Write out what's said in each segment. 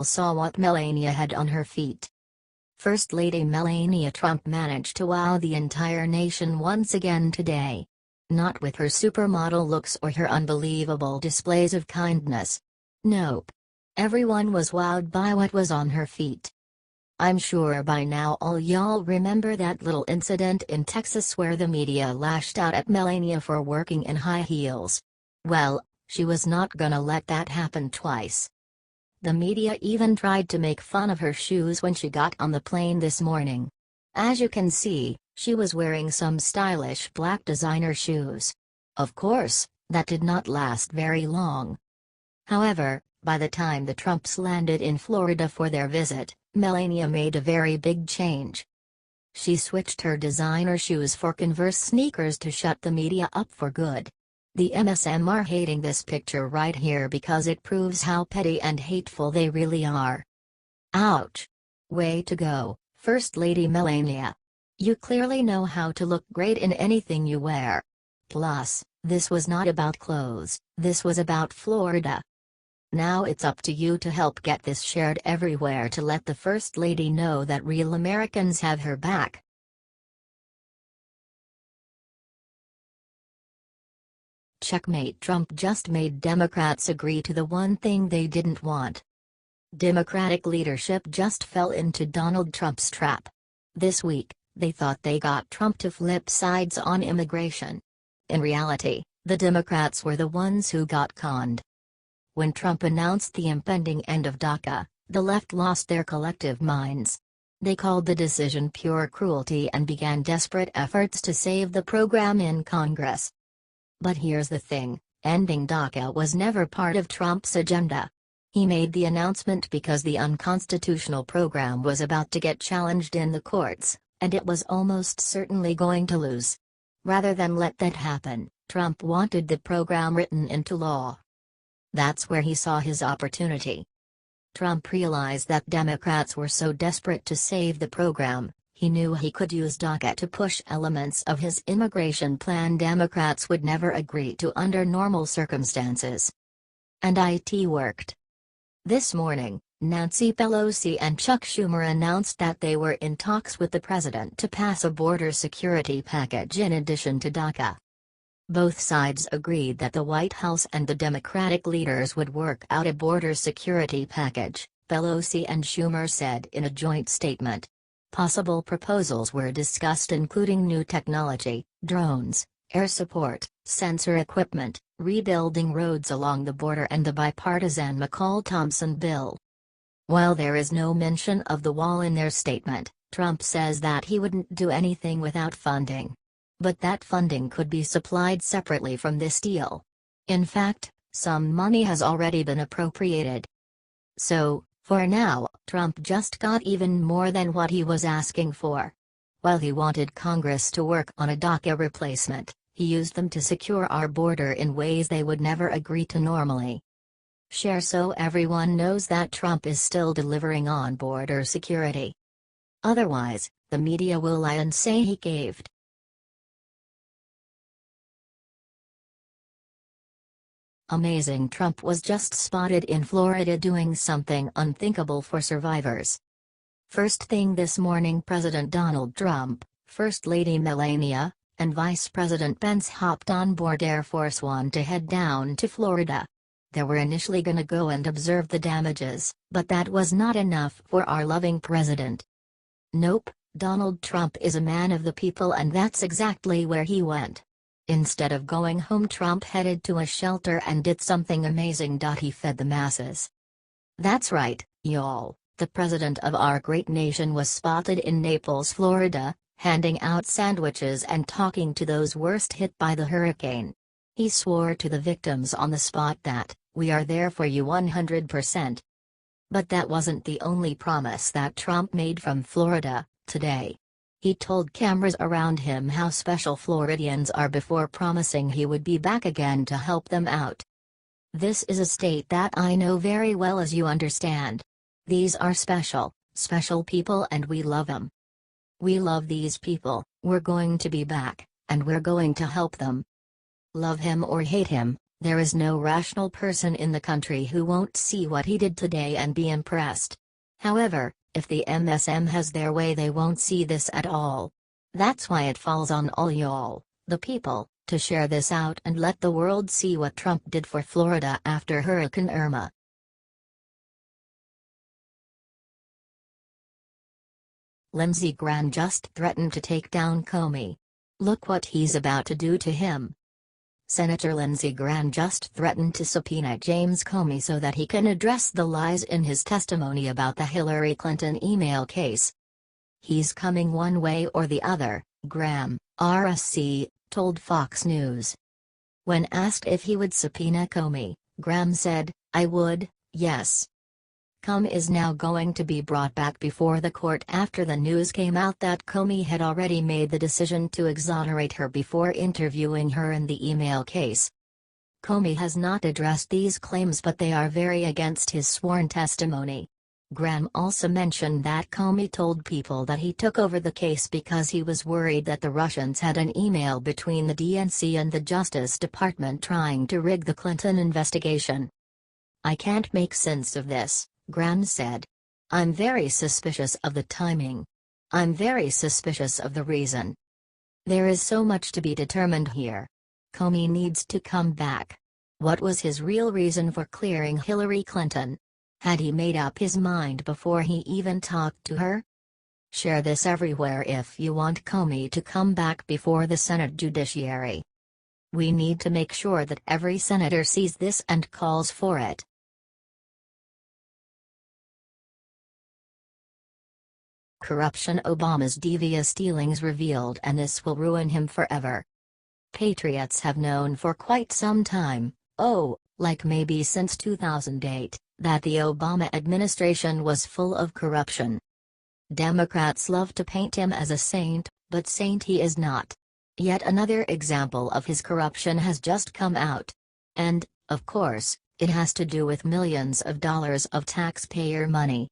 saw what Melania had on her feet. First Lady Melania Trump managed to wow the entire nation once again today. Not with her supermodel looks or her unbelievable displays of kindness. Nope. Everyone was wowed by what was on her feet. I'm sure by now all y'all remember that little incident in Texas where the media lashed out at Melania for working in high heels. Well, she was not gonna let that happen twice. The media even tried to make fun of her shoes when she got on the plane this morning. As you can see, she was wearing some stylish black designer shoes. Of course, that did not last very long. However, by the time the Trumps landed in Florida for their visit, Melania made a very big change. She switched her designer shoes for Converse sneakers to shut the media up for good. The MSM are hating this picture right here because it proves how petty and hateful they really are. Ouch. Way to go, First Lady Melania. You clearly know how to look great in anything you wear. Plus, this was not about clothes, this was about Florida. Now it's up to you to help get this shared everywhere to let the First Lady know that real Americans have her back. Checkmate. Trump just made Democrats agree to the one thing they didn't want. Democratic leadership just fell into Donald Trump's trap. This week, they thought they got Trump to flip sides on immigration. In reality, the Democrats were the ones who got conned. When Trump announced the impending end of DACA, the left lost their collective minds. They called the decision pure cruelty and began desperate efforts to save the program in Congress. But here's the thing, ending DACA was never part of Trump's agenda. He made the announcement because the unconstitutional program was about to get challenged in the courts, and it was almost certainly going to lose. Rather than let that happen, Trump wanted the program written into law. That's where he saw his opportunity. Trump realized that Democrats were so desperate to save the program, he knew he could use DACA to push elements of his immigration plan Democrats would never agree to under normal circumstances. And it worked. This morning, Nancy Pelosi and Chuck Schumer announced that they were in talks with the president to pass a border security package in addition to DACA. Both sides agreed that the White House and the Democratic leaders would work out a border security package, Pelosi and Schumer said in a joint statement. Possible proposals were discussed including new technology, drones, air support, sensor equipment, rebuilding roads along the border and the bipartisan McCall-Thompson bill. While there is no mention of the wall in their statement, Trump says that he wouldn't do anything without funding. But that funding could be supplied separately from this deal. In fact, some money has already been appropriated. So, for now, Trump just got even more than what he was asking for. While he wanted Congress to work on a DACA replacement, he used them to secure our border in ways they would never agree to normally. Share so everyone knows that Trump is still delivering on border security. Otherwise, the media will lie and say he caved. Amazing. Trump was just spotted in Florida doing something unthinkable for survivors. First thing this morning, President Donald Trump, First Lady Melania, and Vice President Pence hopped on board Air Force One to head down to Florida. They were initially gonna go and observe the damages, but that was not enough for our loving president. Nope, Donald Trump is a man of the people and that's exactly where he went. Instead of going home, Trump headed to a shelter and did something amazing. He fed the masses. That's right, y'all, the president of our great nation was spotted in Naples, Florida, handing out sandwiches and talking to those worst hit by the hurricane. He swore to the victims on the spot that, "We are there for you 100%. But that wasn't the only promise that Trump made from Florida. Today, he told cameras around him how special Floridians are before promising he would be back again to help them out. "This is a state that I know very well, as you understand. These are special, special people and we love them. We love these people, we're going to be back, and we're going to help them. Love him or hate him, There is no rational person in the country who won't see what he did today and be impressed. However, if the MSM has their way, they won't see this at all. That's why it falls on all y'all, the people, to share this out and let the world see what Trump did for Florida after Hurricane Irma. Lindsey Graham just threatened to take down Comey. Look what he's about to do to him. Senator Lindsey Graham just threatened to subpoena James Comey so that he can address the lies in his testimony about the Hillary Clinton email case. He's coming one way or the other, Graham, RSC, told Fox News. When asked if he would subpoena Comey, Graham said, "I would, yes." Comey is now going to be brought back before the court after the news came out that Comey had already made the decision to exonerate her before interviewing her in the email case. Comey has not addressed these claims, but they are very against his sworn testimony. Graham also mentioned that Comey told people that he took over the case because he was worried that the Russians had an email between the DNC and the Justice Department trying to rig the Clinton investigation. "I can't make sense of this," Graham said. "I'm very suspicious of the timing. I'm very suspicious of the reason. There is so much to be determined here. Comey needs to come back. What was his real reason for clearing Hillary Clinton? Had he made up his mind before he even talked to her?" Share this everywhere if you want Comey to come back before the Senate Judiciary. We need to make sure that every senator sees this and calls for it. Corruption: Obama's devious dealings revealed, and this will ruin him forever. Patriots have known for quite some time, like maybe since 2008, that the Obama administration was full of corruption. Democrats love to paint him as a saint, but saint he is not. Yet another example of his corruption has just come out. And, of course, it has to do with millions of dollars of taxpayer money.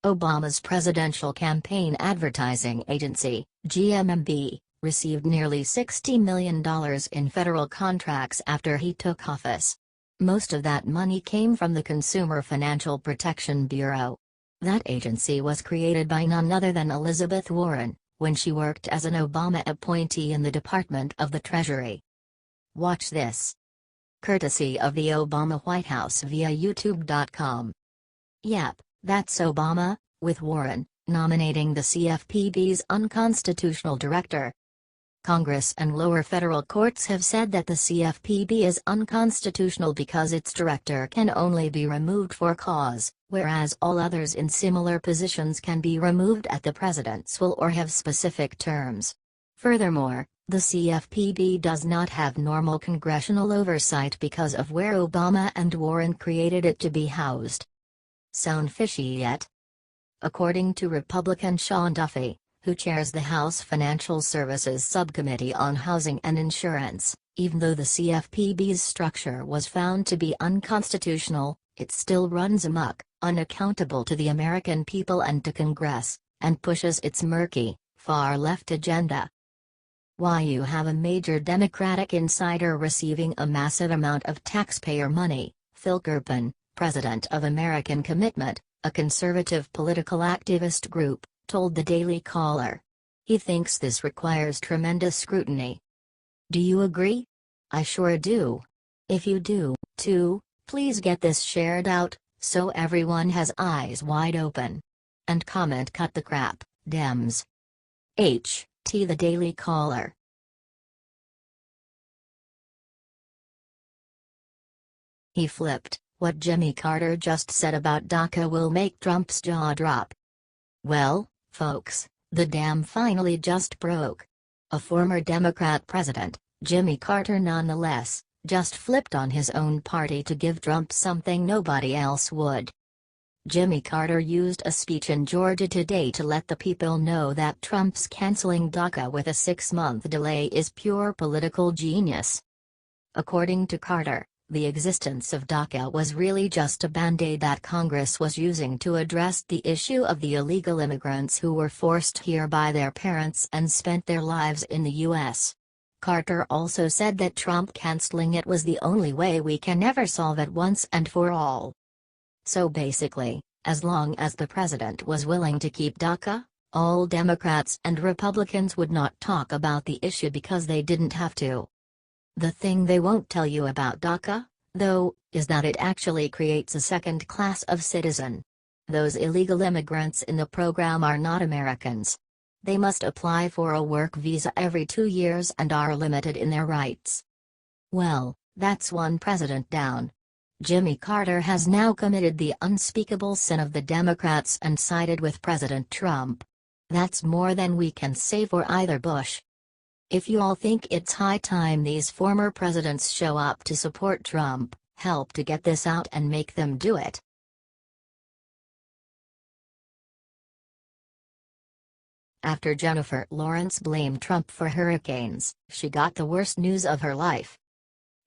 Obama's presidential campaign advertising agency, GMMB, received nearly $60 million in federal contracts after he took office. Most of that money came from the Consumer Financial Protection Bureau. That agency was created by none other than Elizabeth Warren, when she worked as an Obama appointee in the Department of the Treasury. Watch this. Courtesy of the Obama White House via YouTube.com. Yep, that's Obama, with Warren, nominating the CFPB's unconstitutional director. Congress and lower federal courts have said that the CFPB is unconstitutional because its director can only be removed for cause, whereas all others in similar positions can be removed at the president's will or have specific terms. Furthermore, the CFPB does not have normal congressional oversight because of where Obama and Warren created it to be housed. Sound fishy yet? According to Republican Sean Duffy, who chairs the House Financial Services Subcommittee on Housing and Insurance, even though the CFPB's structure was found to be unconstitutional, it still runs amok, unaccountable to the American people and to Congress, and pushes its murky, far-left agenda. Why you have a major Democratic insider receiving a massive amount of taxpayer money, Phil Kerpen, president of American Commitment, a conservative political activist group, told the Daily Caller. He thinks this requires tremendous scrutiny. Do you agree? I sure do. If you do, too, please get this shared out, so everyone has eyes wide open. And comment "cut the crap, Dems." H.T. The Daily Caller. He flipped. What Jimmy Carter just said about DACA will make Trump's jaw drop. Well, folks, the dam finally just broke. A former Democrat president, Jimmy Carter nonetheless, just flipped on his own party to give Trump something nobody else would. Jimmy Carter used a speech in Georgia today to let the people know that Trump's canceling DACA with a 6-month delay is pure political genius. According to Carter, the existence of DACA was really just a band-aid that Congress was using to address the issue of the illegal immigrants who were forced here by their parents and spent their lives in the U.S. Carter also said that Trump canceling it was the only way we can ever solve it once and for all. So basically, as long as the president was willing to keep DACA, all Democrats and Republicans would not talk about the issue because they didn't have to. The thing they won't tell you about DACA, though, is that it actually creates a second class of citizen. Those illegal immigrants in the program are not Americans. They must apply for a work visa every 2 years and are limited in their rights. Well, that's one president down. Jimmy Carter has now committed the unspeakable sin of the Democrats and sided with President Trump. That's more than we can say for either Bush. If you all think it's high time these former presidents show up to support Trump, help to get this out and make them do it. After Jennifer Lawrence blamed Trump for hurricanes, she got the worst news of her life.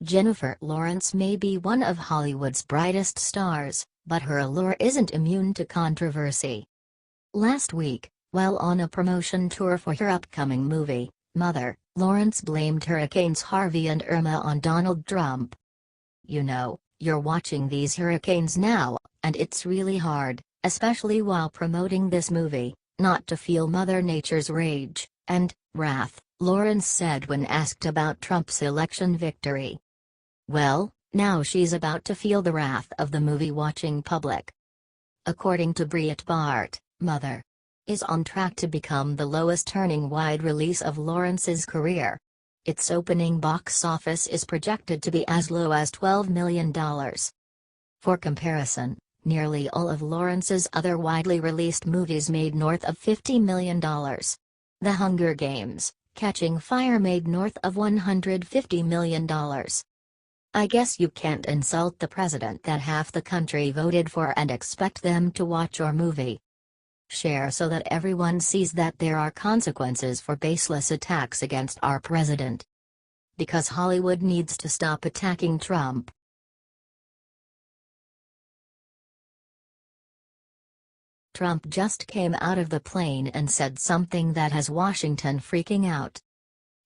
Jennifer Lawrence may be one of Hollywood's brightest stars, but her allure isn't immune to controversy. Last week, while on a promotion tour for her upcoming movie, Mother, Lawrence blamed Hurricanes Harvey and Irma on Donald Trump. "You know, you're watching these hurricanes now, and it's really hard, especially while promoting this movie, not to feel Mother Nature's rage and wrath," Lawrence said when asked about Trump's election victory. Well, now she's about to feel the wrath of the movie-watching public. According to Breitbart, Mother is on track to become the lowest-earning wide release of Lawrence's career. Its opening box office is projected to be as low as $12 million. For comparison, nearly all of Lawrence's other widely released movies made north of $50 million. The Hunger Games: Catching Fire made north of $150 million. I guess you can't insult the president that half the country voted for and expect them to watch your movie. Share so that everyone sees that there are consequences for baseless attacks against our president. Because Hollywood needs to stop attacking Trump. Trump just came out of the plane and said something that has Washington freaking out.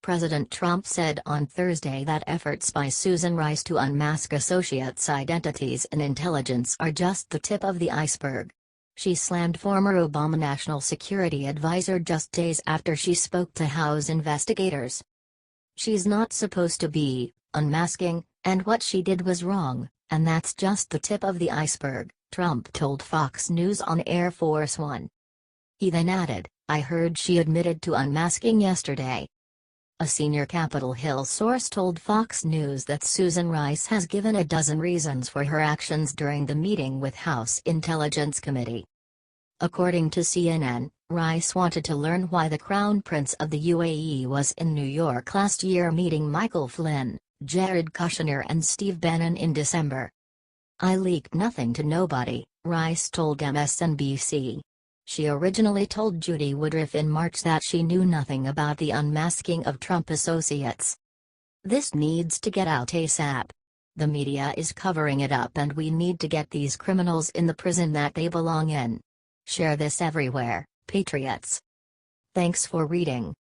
President Trump said on Thursday that efforts by Susan Rice to unmask associates' identities in intelligence are just the tip of the iceberg. She slammed former Obama National Security Advisor just days after she spoke to House investigators. "She's not supposed to be unmasking, and what she did was wrong, and that's just the tip of the iceberg," Trump told Fox News on Air Force One. He then added, "I heard she admitted to unmasking yesterday." A senior Capitol Hill source told Fox News that Susan Rice has given a dozen reasons for her actions during the meeting with House Intelligence Committee. According to CNN, Rice wanted to learn why the Crown Prince of the UAE was in New York last year meeting Michael Flynn, Jared Kushner and Steve Bannon in December. "I leaked nothing to nobody," Rice told MSNBC. She originally told Judy Woodruff in March that she knew nothing about the unmasking of Trump associates. "This needs to get out ASAP. The media is covering it up and we need to get these criminals in the prison that they belong in. Share this everywhere, patriots." Thanks for reading.